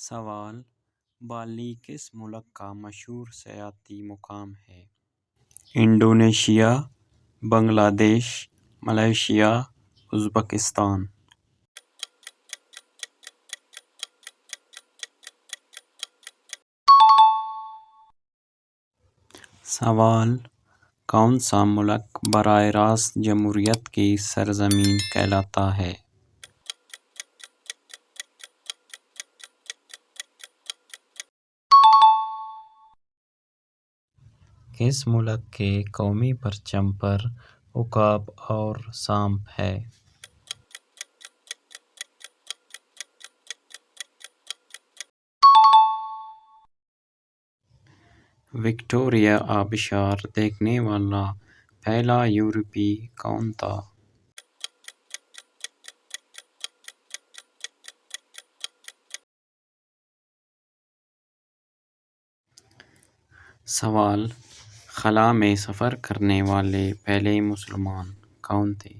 سوال: بالی کس ملک کا مشہور سیاحتی مقام ہے؟ انڈونیشیا، بنگلہ دیش، ملائیشیا، ازبکستان۔ سوال: کون سا ملک براہ راست جمہوریت کی سرزمین کہلاتا ہے؟ کس ملک کے قومی پرچم پر عقاب اور سانپ ہے؟ وکٹوریہ آبشار دیکھنے والا پہلا یورپی کون تھا؟ سوال: خلا میں سفر کرنے والے پہلے مسلمان کون تھے؟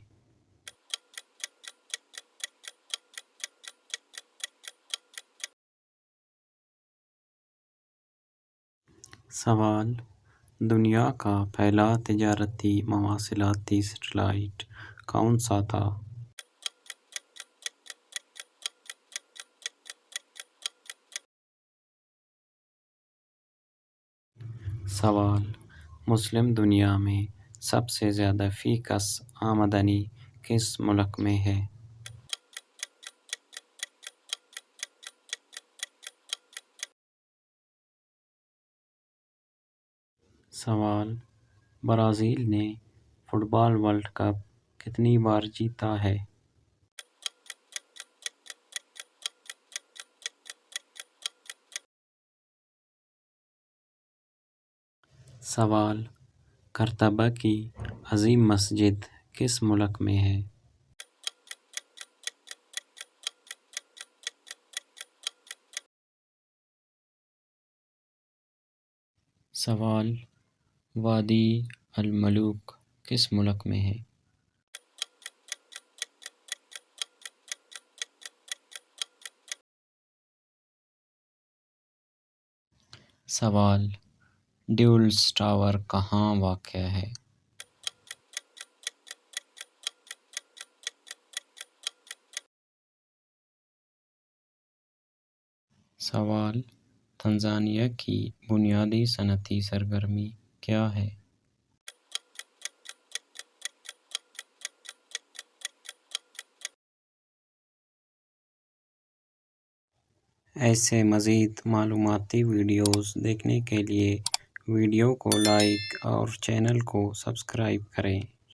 سوال: دنیا کا پہلا تجارتی مواصلاتی سیٹلائٹ کون سا تھا؟ سوال: مسلم دنیا میں سب سے زیادہ فی کس آمدنی کس ملک میں ہے؟ سوال: برازیل نے فٹ بال ورلڈ کپ کتنی بار جیتا ہے؟ سوال: قرطبہ کی عظیم مسجد کس ملک میں ہے؟ سوال: وادی الملوک کس ملک میں ہے؟ سوال: ڈیولز ٹاور کہاں واقع ہے؟ سوال: تنزانیہ کی بنیادی صنعتی سرگرمی کیا ہے؟ ایسے مزید معلوماتی ویڈیوز دیکھنے کے لیے ویڈیو کو لائک اور چینل کو سبسکرائب کریں۔